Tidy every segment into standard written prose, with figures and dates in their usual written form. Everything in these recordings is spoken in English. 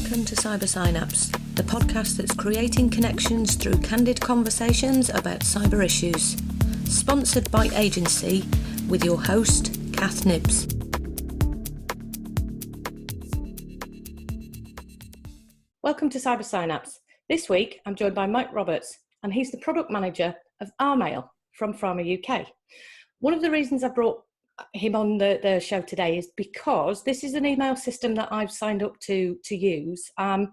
Welcome to Cyber Synapse, the podcast that's creating connections through candid conversations about cyber issues. Sponsored by Agency, with your host, Kath Nibbs. Welcome to Cyber Synapse. This week, I'm joined by Mike Roberts, and he's the product manager of Rmail from Pharma UK. One of the reasons I brought him on the show today is because this is an email system that I've signed up to use. And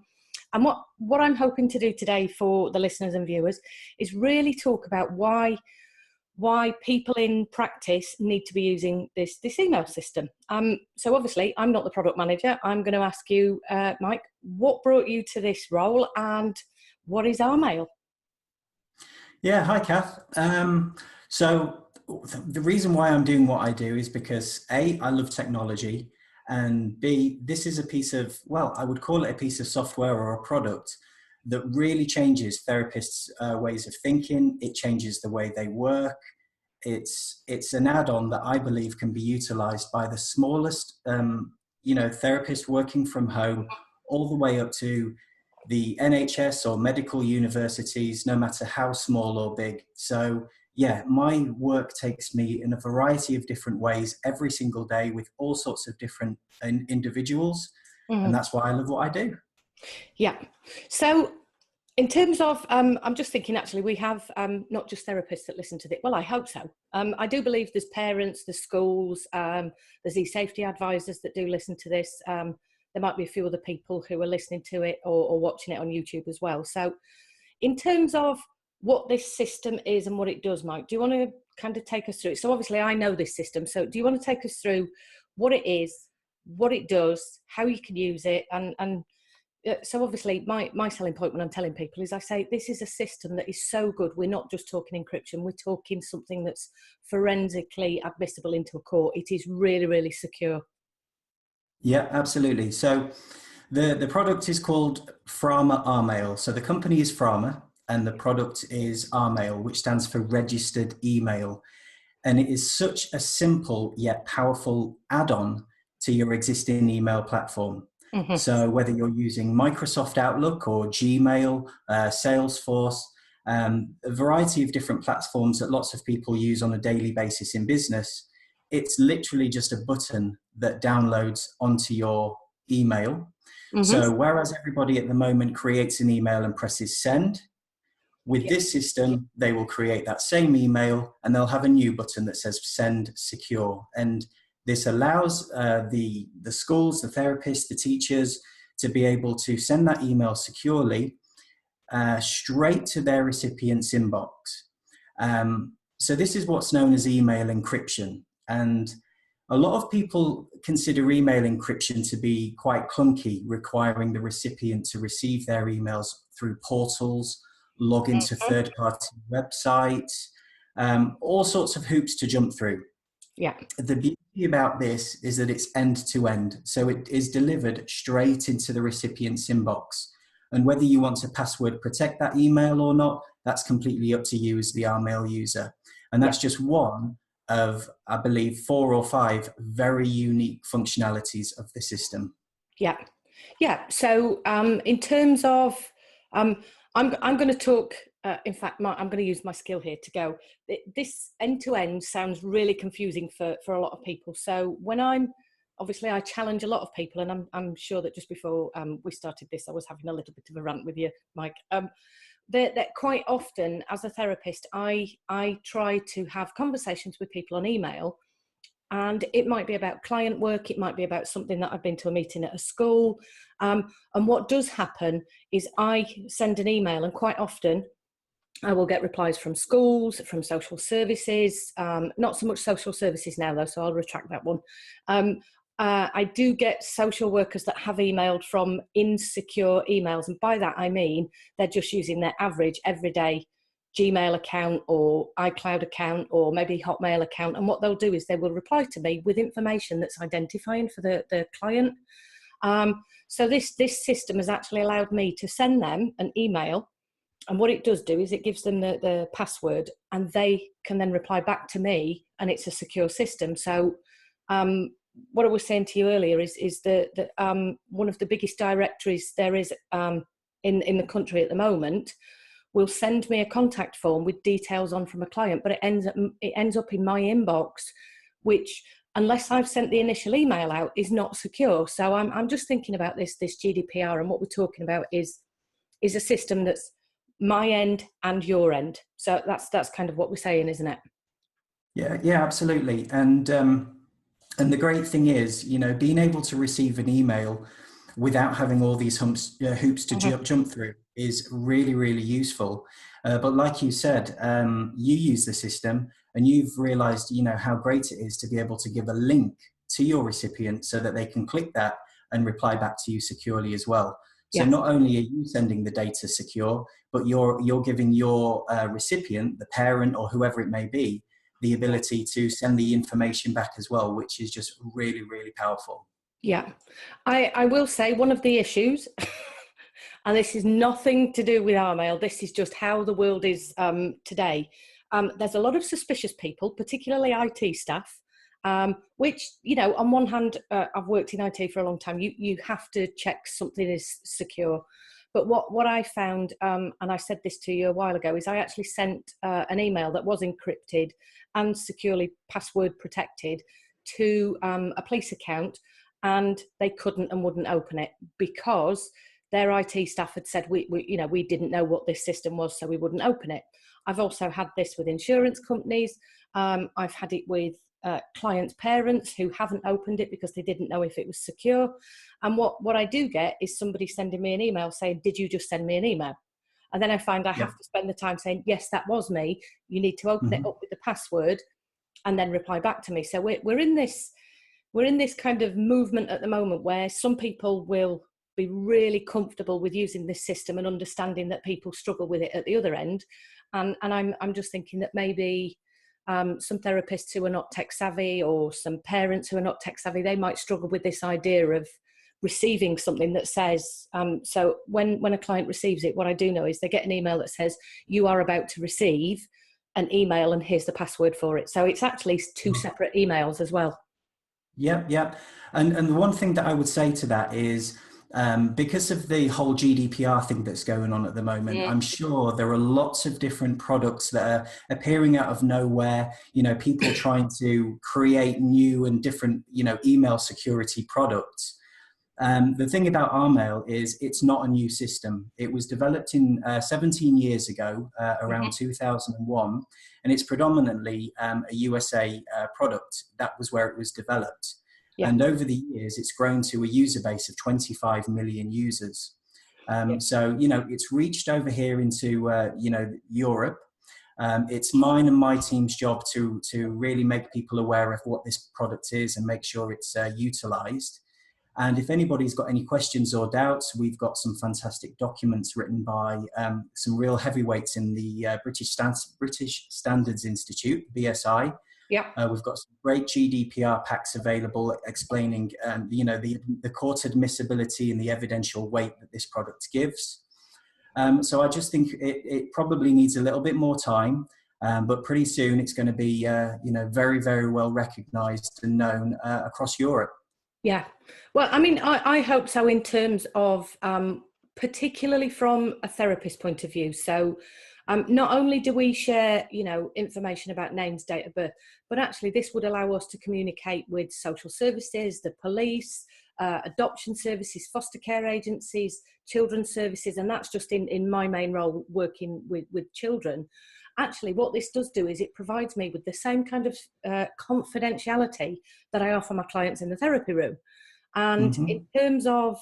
what I'm hoping to do today for the listeners and viewers is really talk about why people in practice need to be using this email system. So obviously, I'm not the product manager. I'm going to ask you, Mike, what brought you to this role and what is Rmail? Yeah, hi, Kath. So the reason why I'm doing what I do is because A, I love technology, and B, this is a piece of, well, I would call it a piece of software or a product that really changes therapists' ways of thinking. It changes the way they work. It's an add-on that I believe can be utilized by the smallest, therapist working from home, all the way up to the NHS or medical universities, no matter how small or big. So yeah, my work takes me in a variety of different ways every single day with all sorts of different individuals. And that's why I love what I do. Yeah. So in terms of, I'm just thinking, actually, we have not just therapists that listen to this. Well, I hope so. I do believe there's parents, there's schools, there's e-safety advisors that do listen to this. There might be a few other people who are listening to it or watching it on YouTube as well. So in terms of what this system is and what it does, Mike, do you want to kind of take us through it? So obviously I know this system. So do you want to take us through what it is, what it does, how you can use it? And so obviously my selling point when I'm telling people is I say, this is a system that is so good. We're not just talking encryption. We're talking something that's forensically admissible into a court. It is really, really secure. Yeah, absolutely. So the product is called Pharma Rmail. So the company is Pharma and the product is Rmail, which stands for registered email. And it is such a simple yet powerful add-on to your existing email platform. Mm-hmm. So whether you're using Microsoft Outlook or Gmail, Salesforce, a variety of different platforms that lots of people use on a daily basis in business, it's literally just a button that downloads onto your email. Mm-hmm. So whereas everybody at the moment creates an email and presses send, with this system, they will create that same email and they'll have a new button that says send secure. And this allows the schools, the therapists, the teachers to be able to send that email securely straight to their recipient's inbox. So this is what's known as email encryption. And a lot of people consider email encryption to be quite clunky, requiring the recipient to receive their emails through portals, log into third-party websites, all sorts of hoops to jump through. Yeah. The beauty about this is that it's end-to-end. So it is delivered straight into the recipient's inbox. And whether you want to password protect that email or not, that's completely up to you as the Rmail user. And that's just one of, I believe, 4 or 5 very unique functionalities of the system. Yeah. Yeah. So in terms of, I'm going to talk, in fact, I'm going to use my skill here to go. This end-to-end sounds really confusing for a lot of people. So when obviously I challenge a lot of people, and I'm sure that just before we started this, I was having a little bit of a rant with you, Mike. That quite often as a therapist, I try to have conversations with people on email, and it might be about client work, it might be about something that I've been to a meeting at a school. And what does happen is I send an email, and quite often I will get replies from schools, from social services, not so much social services now though, so I'll retract that one. I do get social workers that have emailed from insecure emails. And by that, I mean, they're just using their average everyday Gmail account or iCloud account or maybe Hotmail account. And what they'll do is they will reply to me with information that's identifying for the client. So this system has actually allowed me to send them an email. And what it does do is it gives them the password, and they can then reply back to me, and it's a secure system. So what I was saying to you earlier is that one of the biggest directories there is in the country at the moment will send me a contact form with details on from a client, but it ends up in my inbox, which, unless I've sent the initial email out, is not secure. So I'm just thinking about this GDPR, and what we're talking about is a system that's my end and your end. So that's kind of what we're saying, isn't it? Yeah, absolutely. And the great thing is, being able to receive an email without having all these hoops to jump through is really, really useful. But like you said, you use the system and you've realized, how great it is to be able to give a link to your recipient so that they can click that and reply back to you securely as well. So Yeah. not only are you sending the data secure, but you're giving your recipient, the parent or whoever it may be, the ability to send the information back as well, which is just really, really powerful. Yeah. I will say one of the issues, and this is nothing to do with our mail, this is just how the world is today. There's a lot of suspicious people, particularly IT staff, which, on one hand, I've worked in IT for a long time. You have to check something is secure. But what I found, and I said this to you a while ago, is I actually sent an email that was encrypted and securely password protected to a police account, and they couldn't and wouldn't open it because their IT staff had said we didn't know what this system was, so we wouldn't open it. I've also had this with insurance companies. I've had it with clients' parents who haven't opened it because they didn't know if it was secure. And what I do get is somebody sending me an email saying, "Did you just send me an email?" And then I find I have to spend the time saying, "Yes, that was me. You need to open it up with the password and then reply back to me." So we're in this kind of movement at the moment where some people will be really comfortable with using this system and understanding that people struggle with it at the other end. And I'm just thinking that maybe some therapists who are not tech savvy, or some parents who are not tech savvy, they might struggle with this idea of receiving something that says, so when a client receives it, what I do know is they get an email that says, "You are about to receive an email and here's the password for it." So it's actually two separate emails as well. Yeah. And the one thing that I would say to that is, because of the whole GDPR thing that's going on at the moment, I'm sure there are lots of different products that are appearing out of nowhere, people trying to create new and different, email security products. The thing about our mail is it's not a new system. It was developed in 17 years ago, around 2001, and it's predominantly a USA product. That was where it was developed. Yeah. And over the years, it's grown to a user base of 25 million users. So, it's reached over here into, Europe. It's mine and my team's job to really make people aware of what this product is and make sure it's utilized. And if anybody's got any questions or doubts, we've got some fantastic documents written by some real heavyweights in the British Standards Institute, BSI. Yeah. We've got some great GDPR packs available explaining, the court admissibility and the evidential weight that this product gives. So I just think it probably needs a little bit more time, but pretty soon it's going to be, very, very well recognized and known across Europe. Yeah. Well, I mean, I hope so, in terms of particularly from a therapist point of view. So not only do we share, information about names, date of birth, but actually this would allow us to communicate with social services, the police, adoption services, foster care agencies, children's services, and that's just in my main role, working with children. Actually, what this does do is it provides me with the same kind of confidentiality that I offer my clients in the therapy room. And in terms of,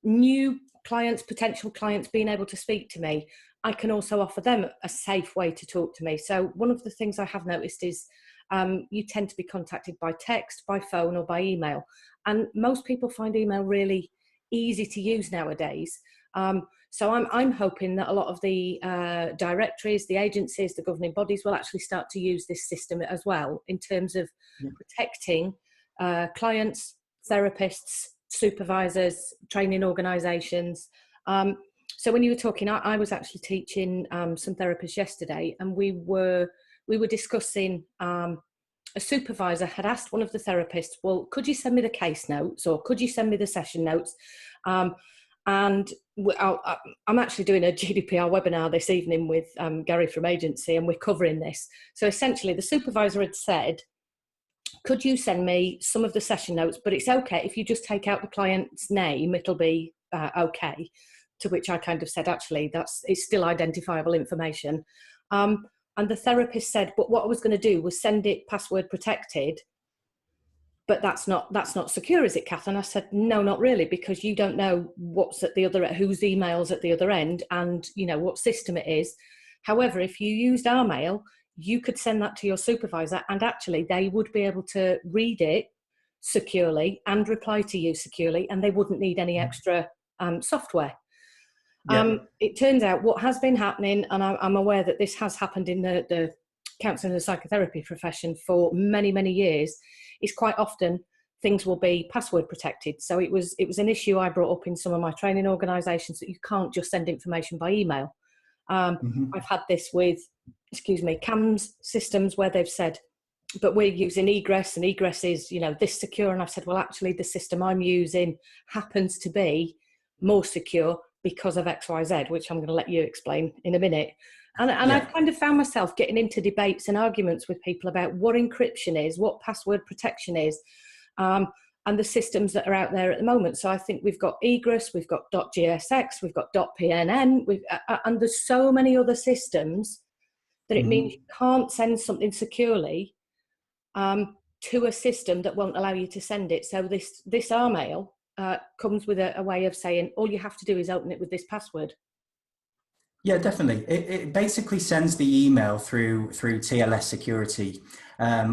new clients, potential clients being able to speak to me, I can also offer them a safe way to talk to me. So one of the things I have noticed is you tend to be contacted by text, by phone, or by email. And most people find email really easy to use nowadays. So I'm hoping that a lot of the directories, the agencies, the governing bodies will actually start to use this system as well, in terms of protecting clients, therapists, supervisors, training organisations. So when you were talking, I was actually teaching some therapists yesterday, and we were discussing a supervisor had asked one of the therapists, well, could you send me the case notes or could you send me the session notes? And I'm actually doing a GDPR webinar this evening with Gary from agency, and we're covering this. So essentially the supervisor had said, could you send me some of the session notes, but it's okay if you just take out the client's name, it'll be okay. To which I kind of said, actually, it's still identifiable information. And the therapist said, but what I was going to do was send it password protected, but that's not secure, is it, Kath? And I said, no, not really, because you don't know what's at the other, whose email's at the other end, and you know what system it is. However, if you used our mail, you could send that to your supervisor, and actually they would be able to read it securely and reply to you securely, and they wouldn't need any extra software. Yeah. It turns out what has been happening, and I'm aware that this has happened in the counselling and psychotherapy profession for many, many years, is quite often things will be password protected. So it was an issue I brought up in some of my training organisations, that you can't just send information by email. I've had this with, CAMS systems where they've said, but we're using egress, and egress is, this secure. And I've said, well, actually the system I'm using happens to be more secure because of XYZ, which I'm going to let you explain in a minute. And I've kind of found myself getting into debates and arguments with people about what encryption is, what password protection is, and the systems that are out there at the moment. So I think we've got egress, we've got .gsx, we've got .pnn, and there's so many other systems that it means you can't send something securely to a system that won't allow you to send it. So this RMail comes with a way of saying, all you have to do is open it with this password. Yeah, definitely. It basically sends the email through TLS security,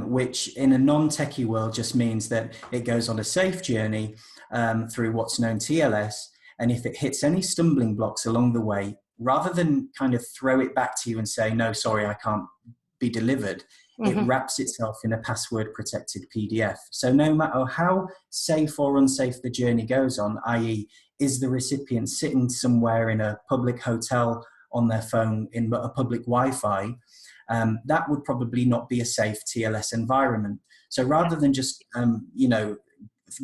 which in a non-techie world just means that it goes on a safe journey through what's known TLS. And if it hits any stumbling blocks along the way, rather than kind of throw it back to you and say, no, sorry, I can't be delivered, it wraps itself in a password protected PDF. So no matter how safe or unsafe the journey goes on, i.e. is the recipient sitting somewhere in a public hotel on their phone in a public Wi-Fi, that would probably not be a safe TLS environment. So rather than just,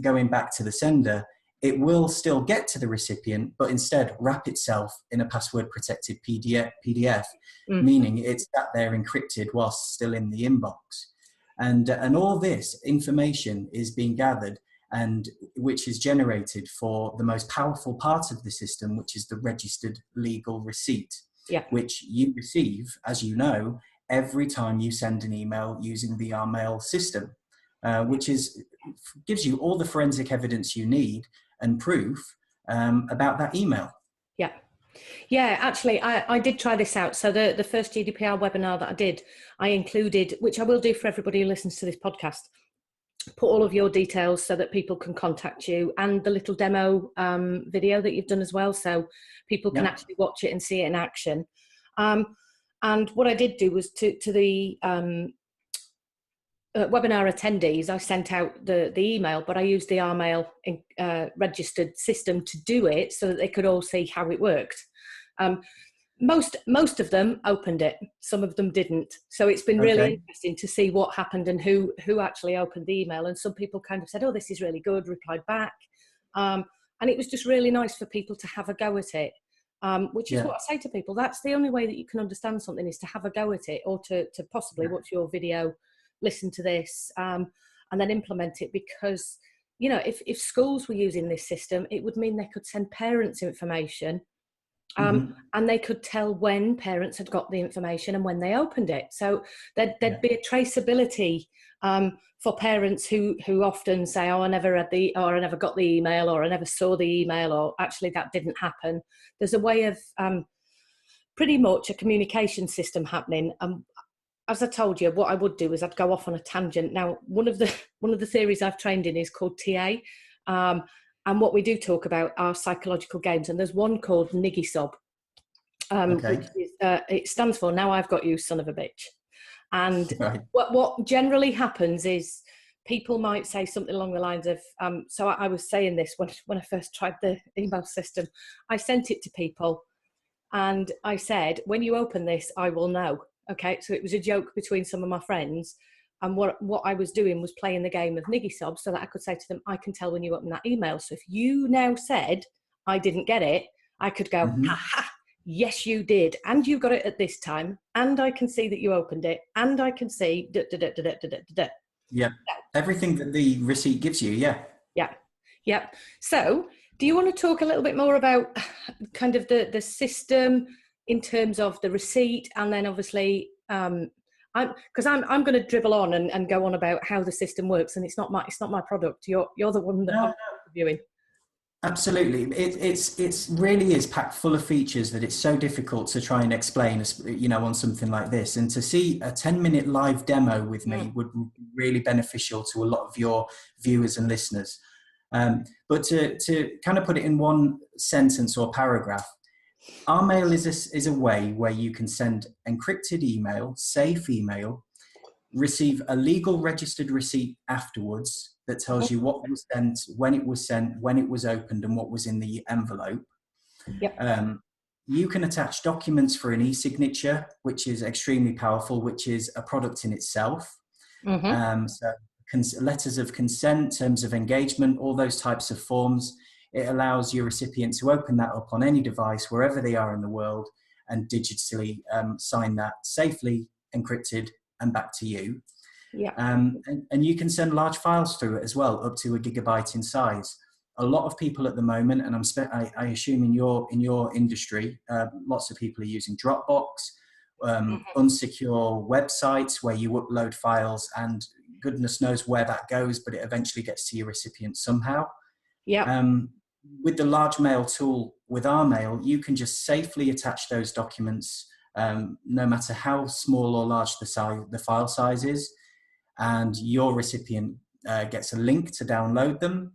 going back to the sender, it will still get to the recipient, but instead wrap itself in a password protected PDF, meaning it's sat there encrypted whilst still in the inbox. And all this information is being gathered, and which is generated for the most powerful part of the system, which is the registered legal receipt, which you receive, as you know, every time you send an email using the RMail system, which gives you all the forensic evidence you need and proof about that email. Yeah, actually, I did try this out. So the first GDPR webinar that I did, I included, which I will do for everybody who listens to this podcast, put all of your details so that people can contact you, and the little demo video that you've done as well, so people can actually watch it and see it in action. And what I did do was to the webinar attendees, I sent out the email, but I used the RMail registered system to do it so that they could all see how it worked. Most of them opened it, some of them didn't. So it's been really interesting to see what happened and who actually opened the email. And some people kind of said, oh, this is really good, replied back. And it was just really nice for people to have a go at it, which is what I say to people. That's the only way that you can understand something, is to have a go at it, or to possibly watch your video, listen to this, and then implement it. Because, if schools were using this system, it would mean they could send parents information, and they could tell when parents had got the information and when they opened it. So there'd be a traceability for parents who often say, oh, I never read or I never got the email, or I never saw the email, or actually that didn't happen. There's a way of pretty much a communication system happening. As I told you, what I would do is I'd go off on a tangent. Now, one of the theories I've trained in is called TA. And what we do talk about are psychological games. And there's one called Niggy Sob, which is, it stands for Now I've Got You, Son of a Bitch. And what generally happens is people might say something along the lines of, so I was saying this when I first tried the email system. I sent it to people and I said, when you open this, I will know. Okay, so it was a joke between some of my friends. And what I was doing was playing the game of Niggy Sob so that I could say to them, I can tell when you open that email. So if you now said I didn't get it, I could go, aha, yes, you did. And you got it at this time. And I can see that you opened it. And I can see da, da, da, da, da, da, da. Yeah. Everything that the receipt gives you. Yeah. Yeah. Yeah. So do you want to talk a little bit more about kind of the system in terms of the receipt, and then obviously I'm going to dribble on and go on about how the system works, and it's not my product. You're the one that I'm reviewing. Absolutely. It's really is packed full of features that it's so difficult to try and explain, you know, on something like this. And to see a 10-minute live demo with me would be really beneficial to a lot of your viewers and listeners. But to kind of put it in one sentence or paragraph, our mail is a way where you can send encrypted email, safe email, receive a legal registered receipt afterwards that tells you what was sent, when it was opened, and what was in the envelope. Yep. You can attach documents for an e-signature, which is extremely powerful, which is a product in itself. So letters of consent, terms of engagement, all those types of forms. It allows your recipient to open that up on any device, wherever they are in the world, and digitally sign that safely, encrypted, and back to you. Yeah. And you can send large files through it as well, up to 1 gigabyte in size. A lot of people at the moment, and I assume in your industry, lots of people are using Dropbox, unsecure websites where you upload files, and goodness knows where that goes, but it eventually gets to your recipient somehow. Yeah. With the large mail tool, with our mail, you can just safely attach those documents, no matter how small or large the file size is, and your recipient gets a link to download them,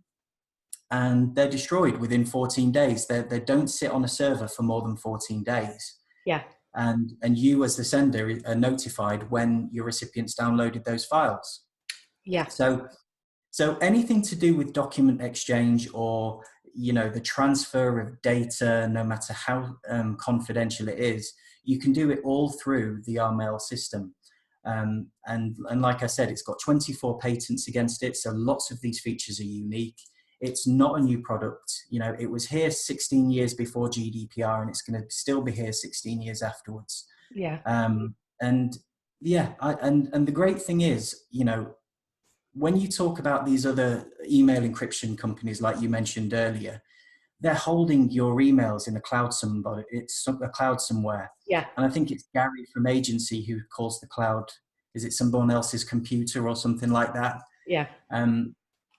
and they're destroyed within 14 days. They don't sit on a server for more than 14 days. Yeah. And you as the sender are notified when your recipients downloaded those files. Yeah. So anything to do with document exchange, or, you know, the transfer of data, no matter how confidential it is, you can do it all through the RMail system. And like I said, it's got 24 patents against it. So lots of these features are unique. It's not a new product. You know, it was here 16 years before GDPR, and it's going to still be here 16 years afterwards. Yeah. And the great thing is, you know, when you talk about these other email encryption companies, like you mentioned earlier, they're holding your emails in a cloud somewhere. It's a cloud somewhere. Yeah. And I think it's Gary from Agency who calls the cloud, is it someone else's computer or something like that? Yeah. And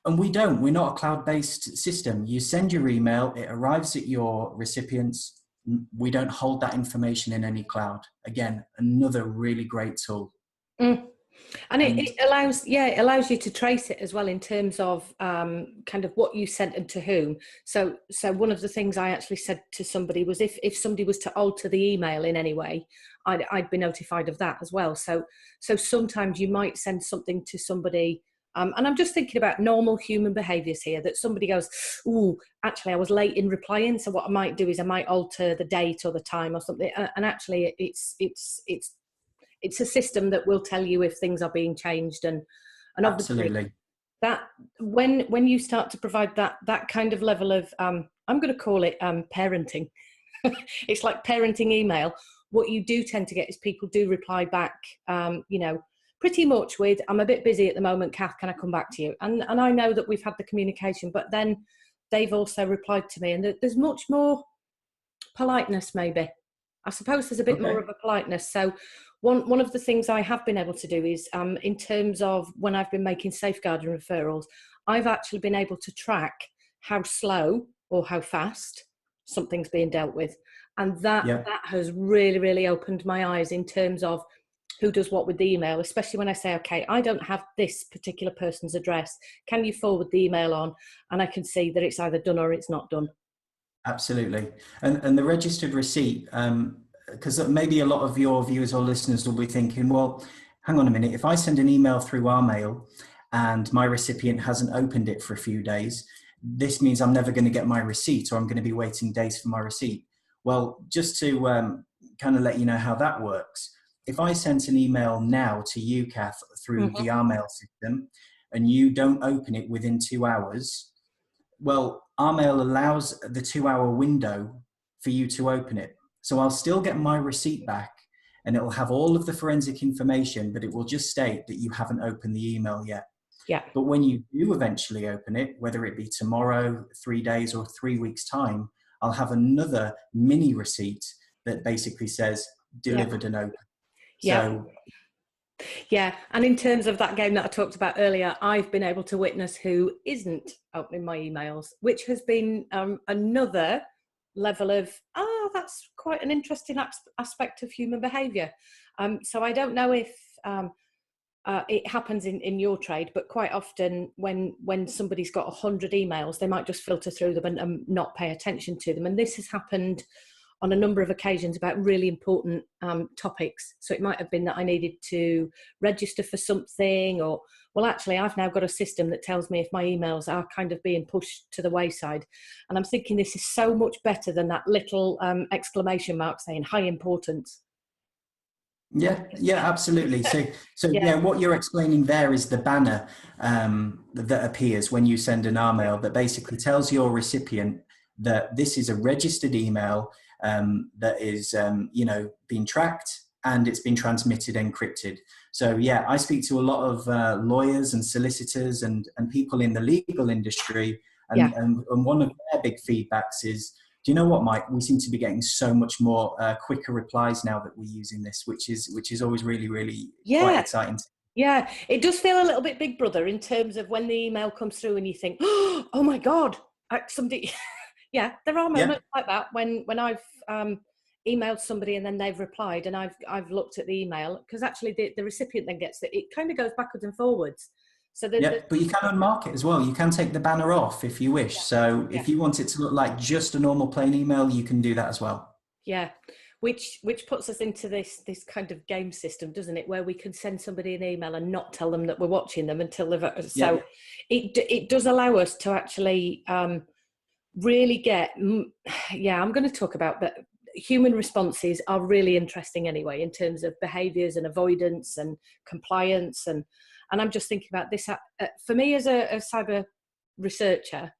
we're not a cloud-based system. You send your email, it arrives at your recipients. We don't hold that information in any cloud. Again, another really great tool. And it allows you to trace it as well, in terms of kind of what you sent and to whom. So one of the things I actually said to somebody was, if somebody was to alter the email in any way, I'd be notified of that as well. So sometimes you might send something to somebody, and I'm just thinking about normal human behaviours here, that somebody goes, "Ooh, actually I was late in replying, so what I might do is I might alter the date or the time or something," and actually it's a system that will tell you if things are being changed, and obviously Absolutely. that when you start to provide that kind of level of I'm going to call it parenting. It's like parenting email. What you do tend to get is people do reply back, you know, pretty much with, "I'm a bit busy at the moment, Kath, can I come back to you?" And I know that we've had the communication, but then they've also replied to me, and there's much more politeness, maybe. I suppose there's a bit more of a politeness. So one of the things I have been able to do is, in terms of when I've been making safeguarding referrals, I've actually been able to track how slow or how fast something's being dealt with. And that has really, really opened my eyes in terms of who does what with the email, especially when I say, okay, I don't have this particular person's address. Can you forward the email on? And I can see that it's either done or it's not done. Absolutely. And the registered receipt, because maybe a lot of your viewers or listeners will be thinking, well, hang on a minute, if I send an email through our mail and my recipient hasn't opened it for a few days, this means I'm never going to get my receipt, or I'm going to be waiting days for my receipt. Well, just to kind of let you know how that works, if I sent an email now to you, Kath, through Mhm. the our mail system, and you don't open it within 2 hours, well, our mail allows the 2 hour window for you to open it. So I'll still get my receipt back, and it will have all of the forensic information, but it will just state that you haven't opened the email yet. Yeah. But when you do eventually open it, whether it be tomorrow, 3 days, or 3 weeks' time, I'll have another mini receipt that basically says Yeah. delivered and open. Yeah. So Yeah. And in terms of that game that I talked about earlier, I've been able to witness who isn't opening my emails, which has been another level of, that's quite an interesting aspect of human behaviour. So I don't know if it happens in your trade, but quite often when somebody's got 100 emails, they might just filter through them and not pay attention to them. And this has happened on a number of occasions about really important topics. So it might have been that I needed to register for something, or, well, actually, I've now got a system that tells me if my emails are kind of being pushed to the wayside. And I'm thinking this is so much better than that little exclamation mark saying high importance. yeah, absolutely. So Yeah, yeah, what you're explaining there is the banner that appears when you send an email that basically tells your recipient that this is a registered email that is, being tracked, and it's been transmitted encrypted. So yeah, I speak to a lot of lawyers and solicitors and people in the legal industry, yeah. and one of their big feedbacks is, do you know what, Mike? We seem to be getting so much more quicker replies now that we're using this, which is always really, really quite Yeah, exciting. yeah. It does feel a little bit Big Brother in terms of when the email comes through and you think, oh my God, somebody. Yeah, there are Yeah, moments like that when I've emailed somebody and then they've replied and I've looked at the email, because actually the recipient then gets it. It kind of goes backwards and forwards. So yeah, but you can unmark it as well. You can take the banner off if you wish. So yeah, if you want it to look like just a normal plain email, you can do that as well. yeah. Which puts us into this kind of game system, doesn't it? Where we can send somebody an email and not tell them that we're watching them until they've. Yeah, So it does allow us to actually really get. Yeah, I'm going to talk about that. Human responses are really interesting anyway, in terms of behaviours and avoidance and compliance, and I'm just thinking about this. For me, as a cyber researcher,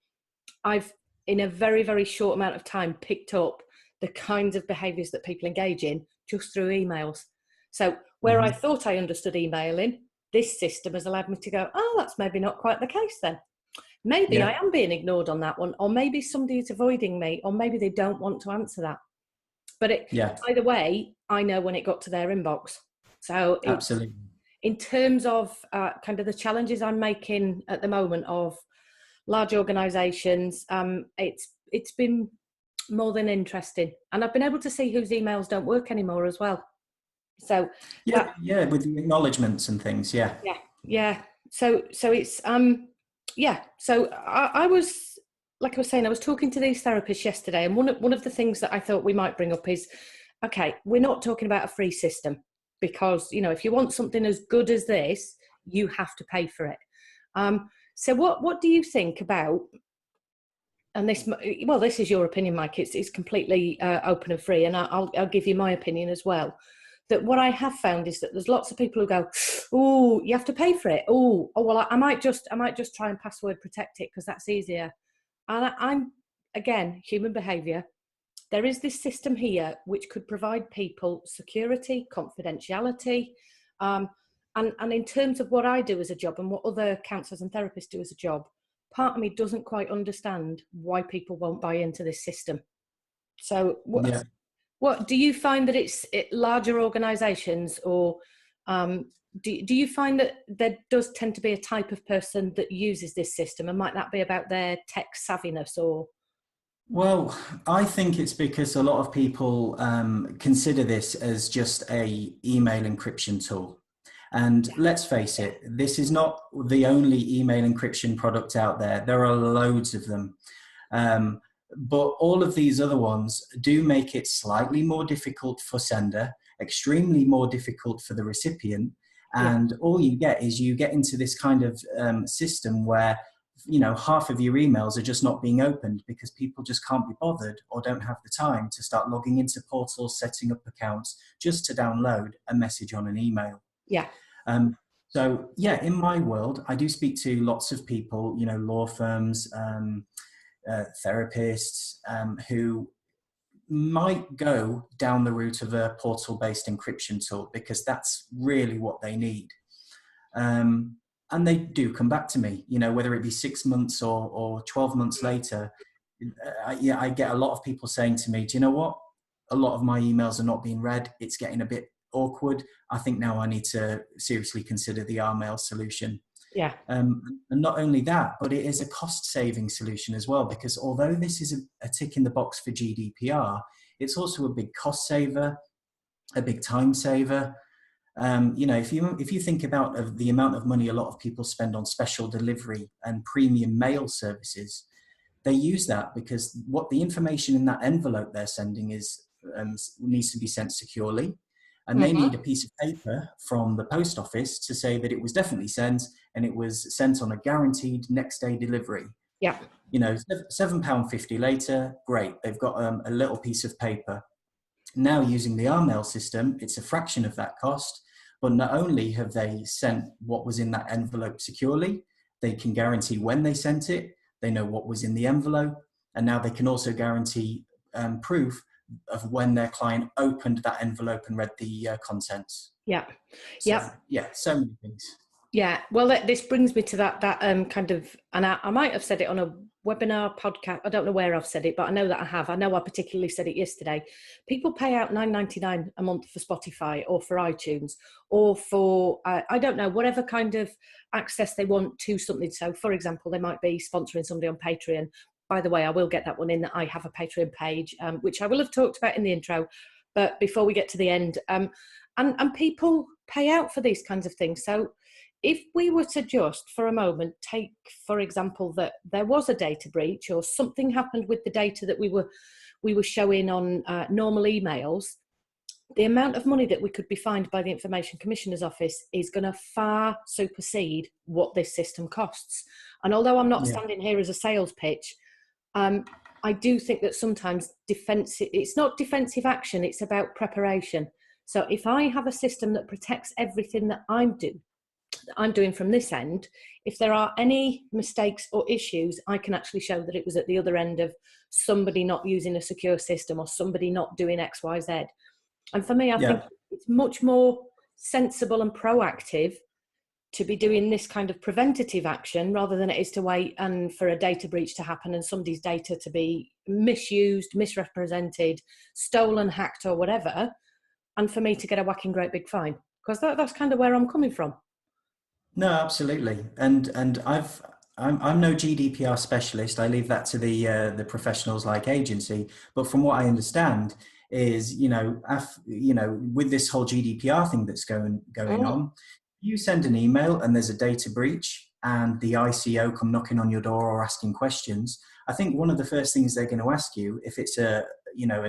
I've, in a very, very short amount of time, picked up the kinds of behaviours that people engage in just through emails. So where I hmm thought I understood emailing, this system has allowed me to go, oh, that's maybe not quite the case then. Maybe I yeah, am being ignored on that one, or maybe somebody is avoiding me, or maybe they don't want to answer that. But yeah, either way, I know when it got to their inbox. So it's, absolutely. in terms of kind of the challenges I'm making at the moment of large organisations, it's been more than interesting, and I've been able to see whose emails don't work anymore as well. So Yeah, that, yeah, with the acknowledgements and things. Yeah, yeah, yeah. So it's yeah. So I was, like I was saying, I was talking to these therapists yesterday, and one of the things that I thought we might bring up is, okay, we're not talking about a free system, because if you want something as good as this, you have to pay for it. So what do you think about, and this is your opinion, Mike, it's completely open and free, and I'll give you my opinion as well, that what I have found is that there's lots of people who go, oh, you have to pay for it, well, I might just try and password protect it because that's easier. And I'm, again, human behavior. There is this system here which could provide people security, confidentiality, and in terms of what I do as a job and what other counsellors and therapists do as a job, part of me doesn't quite understand why people won't buy into this system. So yeah. what do you find, that it's larger organisations, or do you find that there does tend to be a type of person that uses this system, and might that be about their tech savviness, or? Well, I think it's because a lot of people consider this as just a email encryption tool. And let's face it, this is not the only email encryption product out there. There are loads of them. Um, but all of these other ones do make it slightly more difficult for sender, extremely more difficult for the recipient. Yeah, And all you get is you get into this kind of system where half of your emails are just not being opened because people just can't be bothered or don't have the time to start logging into portals, setting up accounts just to download a message on an email. Yeah. So yeah, in my world, I do speak to lots of people, law firms, therapists, who might go down the route of a portal-based encryption tool because that's really what they need. And they do come back to me, whether it be 6 months or 12 months later. I get a lot of people saying to me, do you know what? A lot of my emails are not being read. It's getting a bit awkward. I think now I need to seriously consider the Rmail solution. Yeah. And not only that, but it is a cost-saving solution as well, because although this is a tick in the box for GDPR, it's also a big cost saver, a big time saver. If you think about the amount of money a lot of people spend on special delivery and premium mail services, they use that because what the information in that envelope they're sending is needs to be sent securely, and they need a piece of paper from the post office to say that it was definitely sent and it was sent on a guaranteed next day delivery. Yeah. £7.50 later, great. They've got a little piece of paper. Now using the Rmail system, it's a fraction of that cost, but not only have they sent what was in that envelope securely, they can guarantee when they sent it, they know what was in the envelope, and now they can also guarantee proof of when their client opened that envelope and read the contents. Yeah. So, yeah, so many things. Yeah, well, this brings me to that kind of, and I might have said it on a webinar podcast. I don't know where I've said it, but I know that I have. I know I particularly said it yesterday. People pay out $9.99 a month for Spotify or for iTunes or for, I don't know, whatever kind of access they want to something. So, for example, they might be sponsoring somebody on Patreon. By the way, I will get that one in, that I have a Patreon page, which I will have talked about in the intro. But before we get to the end, and people pay out for these kinds of things. So if we were to just for a moment take, for example, that there was a data breach or something happened with the data that we were showing on normal emails, the amount of money that we could be fined by the Information Commissioner's Office is going to far supersede what this system costs. And although I'm not standing here as a sales pitch, I do think that sometimes it's not defensive action, it's about preparation. So if I have a system that protects everything that I'm doing from this end, if there are any mistakes or issues, I can actually show that it was at the other end of somebody not using a secure system or somebody not doing X, Y, Z. And for me, I think it's much more sensible and proactive to be doing this kind of preventative action rather than it is to wait and for a data breach to happen and somebody's data to be misused, misrepresented, stolen, hacked or whatever, and for me to get a whacking great big fine. Because that's kind of where I'm coming from. No, absolutely. And I'm no GDPR specialist. I leave that to the professionals like agency. But from what I understand is, with this whole GDPR thing that's going on, you send an email and there's a data breach and the ICO come knocking on your door or asking questions. I think one of the first things they're going to ask you, if it's an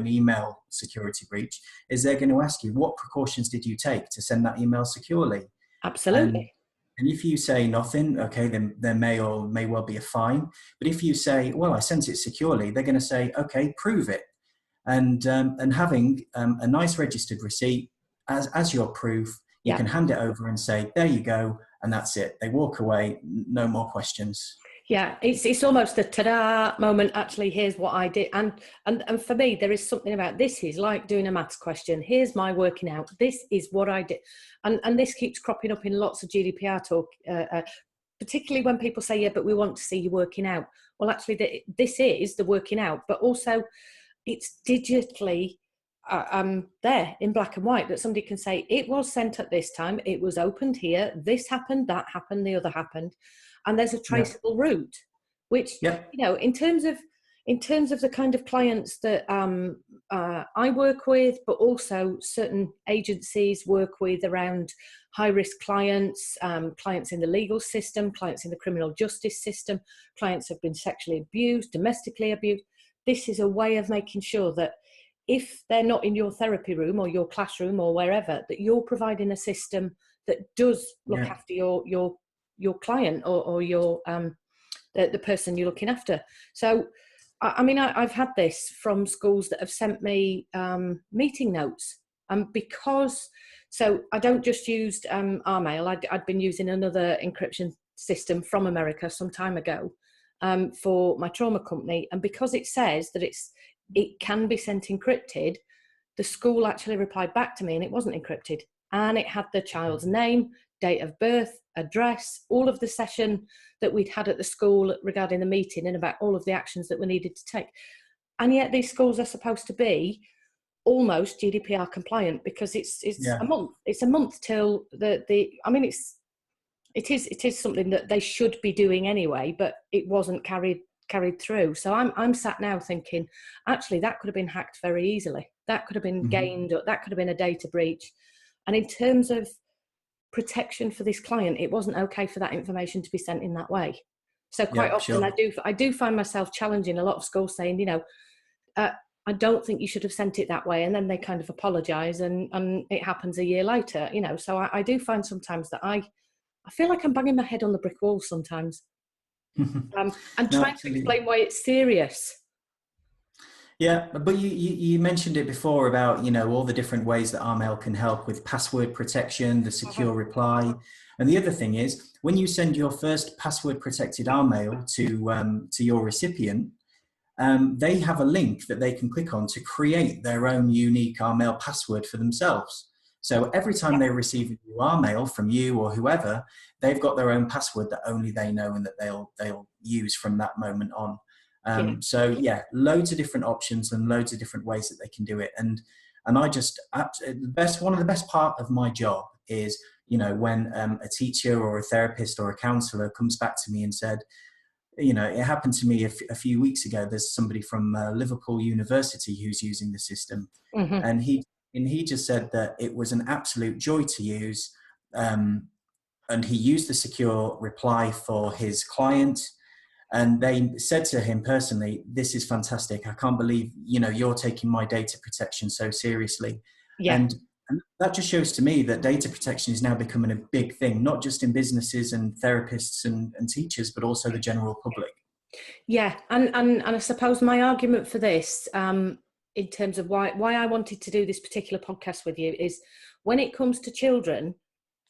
email security breach, is they're going to ask you, what precautions did you take to send that email securely? Absolutely. And if you say nothing, okay, then there may well be a fine. But if you say, well, I sent it securely, they're going to say, okay, prove it. And having a nice registered receipt as your proof, you can hand it over and say, there you go, and that's it. They walk away, no more questions. Yeah, it's almost a ta-da moment. Actually, here's what I did, and for me, there is something about this is like doing a maths question. Here's my working out. This is what I did, and this keeps cropping up in lots of GDPR talk, particularly when people say, "Yeah, but we want to see you working out." Well, actually, this is the working out, but also it's digitally there in black and white that somebody can say it was sent at this time, it was opened here, this happened, that happened, the other happened. And there's a traceable route, which, in terms of the kind of clients that I work with, but also certain agencies work with around high-risk clients, clients in the legal system, clients in the criminal justice system, clients have been sexually abused, domestically abused. This is a way of making sure that if they're not in your therapy room or your classroom or wherever, that you're providing a system that does look after your client or your the person you're looking after. So, I mean, I've had this from schools that have sent me meeting notes. Because, so I don't just use our mail. I'd been using another encryption system from America some time ago for my trauma company. And because it says that it can be sent encrypted, the school actually replied back to me and it wasn't encrypted. And it had the child's name, date of birth, address, all of the session that we'd had at the school regarding the meeting and about all of the actions that were needed to take. And yet these schools are supposed to be almost GDPR compliant because it's a month. It's a month till I mean, it is something that they should be doing anyway, but it wasn't carried through. So I'm sat now thinking, actually, that could have been hacked very easily. That could have been gained, or that could have been a data breach. And in terms of protection for this client, it wasn't okay for that information to be sent in that way. So quite often, sure. I do find myself challenging a lot of schools, saying, you know, I don't think you should have sent it that way, and then they kind of apologise, and it happens a year later, you know. So I do find sometimes that I feel like I'm banging my head on the brick wall sometimes. And trying to explain why it's serious. Yeah, but you mentioned it before about, you know, all the different ways that our mail can help with password protection, the secure reply. And the other thing is, when you send your first password protected our mail to your recipient, they have a link that they can click on to create their own unique our mail password for themselves. So every time they receive a new our mail from you or whoever, they've got their own password that only they know and that they'll use from that moment on. So yeah, loads of different options and loads of different ways that they can do it. And I just, one of the best part of my job is, you know, when a teacher or a therapist or a counsellor comes back to me and said, you know, it happened to me a few weeks ago. There's somebody from Liverpool University who's using the system, and he just said that it was an absolute joy to use, and he used the secure reply for his client. And they said to him personally, "This is fantastic. I can't believe, you know, you're taking my data protection so seriously." Yeah. And that just shows to me that data protection is now becoming a big thing, not just in businesses and therapists and teachers, but also the general public. Yeah, and I suppose my argument for this, in terms of why I wanted to do this particular podcast with you, is when it comes to children,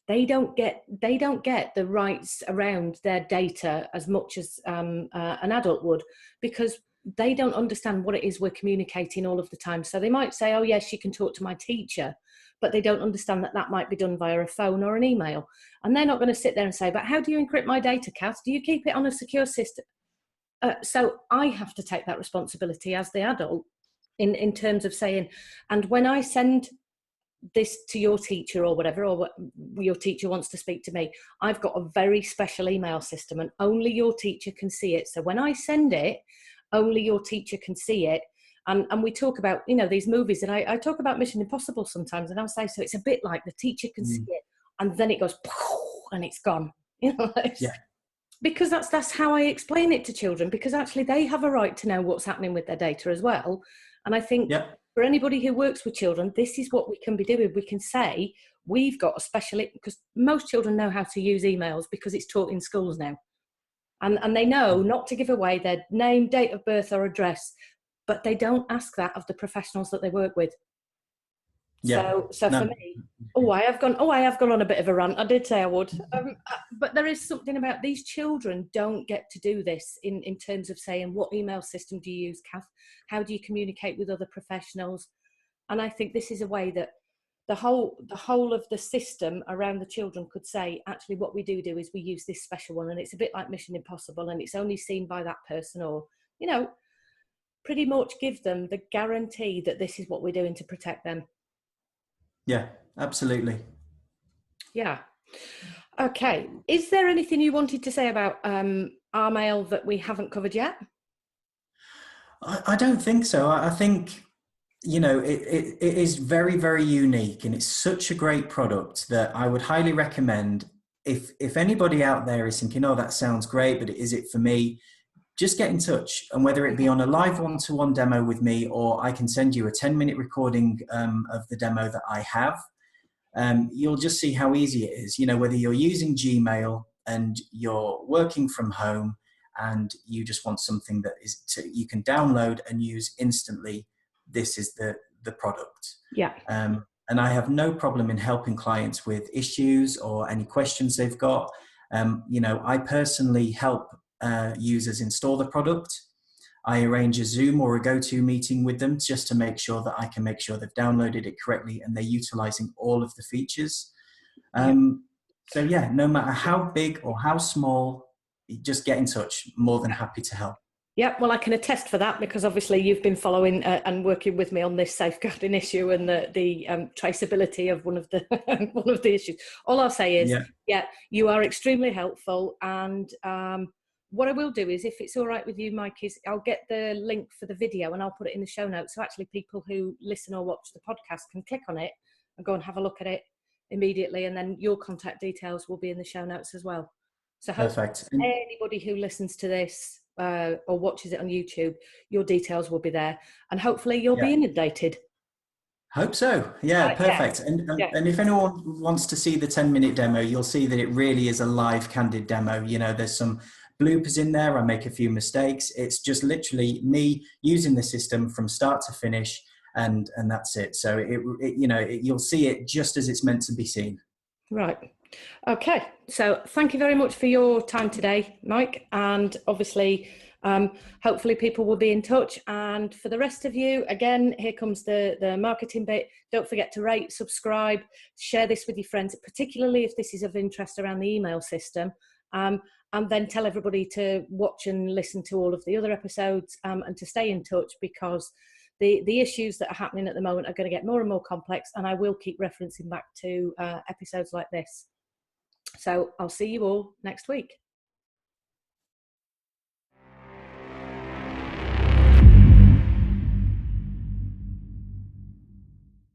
they don't get the rights around their data as much as an adult would, because they don't understand what it is we're communicating all of the time. So they might say, oh yes, you can talk to my teacher, but they don't understand that might be done via a phone or an email. And they're not going to sit there and say, but how do you encrypt my data, Kath? Do you keep it on a secure system? So I have to take that responsibility as the adult in terms of saying, and when I send this to your teacher or whatever, or your teacher wants to speak to me, I've got a very special email system and only your teacher can see it. So when I send it, only your teacher can see it. And we talk about, you know, these movies, and I talk about Mission Impossible sometimes, and I'll say, so it's a bit like the teacher can see it and then it goes and it's gone, you know. Yeah. Because that's how I explain it to children, because actually they have a right to know what's happening with their data as well. And I think for anybody who works with children, this is what we can be doing. We can say we've got a special, because most children know how to use emails because it's taught in schools now. And they know not to give away their name, date of birth or address, but they don't ask that of the professionals that they work with. Yeah. So for me, I have gone on a bit of a rant. I did say I would. But there is something about these children don't get to do this in terms of saying, what email system do you use, Kath? How do you communicate with other professionals? And I think this is a way that the whole of the system around the children could say, actually, what we do is we use this special one, and it's a bit like Mission Impossible, and it's only seen by that person, or, you know, pretty much give them the guarantee that this is what we're doing to protect them. Yeah, absolutely. Yeah. Okay. Is there anything you wanted to say about our mail that we haven't covered yet? I don't think so. I think, you know, it is very, very unique, and it's such a great product that I would highly recommend. If anybody out there is thinking, oh, that sounds great, but is it for me? Just get in touch, and whether it be on a live one-to-one demo with me, or I can send you a 10-minute recording of the demo that I have, you'll just see how easy it is. You know, whether you're using Gmail and you're working from home and you just want something that you can download and use instantly, this is the product. Yeah. And I have no problem in helping clients with issues or any questions they've got. I personally help users install the product. I arrange a Zoom or a go-to meeting with them just to make sure that I can make sure they've downloaded it correctly and they're utilizing all of the features. So yeah, no matter how big or how small, just get in touch. More than happy to help. Yeah, well, I can attest for that because obviously you've been following and working with me on this safeguarding issue and the traceability of one of the one of the issues. All I'll say is, yeah, you are extremely helpful. And what I will do is, if it's all right with you, Mike, is I'll get the link for the video and I'll put it in the show notes. So actually, people who listen or watch the podcast can click on it and go and have a look at it immediately, and then your contact details will be in the show notes as well. So perfect. Anybody who listens to this or watches it on YouTube, your details will be there, and hopefully you'll be inundated. Hope so. Yeah, perfect. And if anyone wants to see the 10-minute demo, you'll see that it really is a live, candid demo. There's some bloopers in there. I make a few mistakes. It's just literally me using the system from start to finish, and that's it. So you'll see it just as it's meant to be seen. Right. Okay, so thank you very much for your time today, Mike, and obviously hopefully people will be in touch. And for the rest of you, again, here comes the marketing bit. Don't forget to rate, subscribe, share this with your friends, particularly if this is of interest around the email system, and then tell everybody to watch and listen to all of the other episodes, and to stay in touch, because the issues that are happening at the moment are going to get more and more complex, and I will keep referencing back to episodes like this. So I'll see you all next week.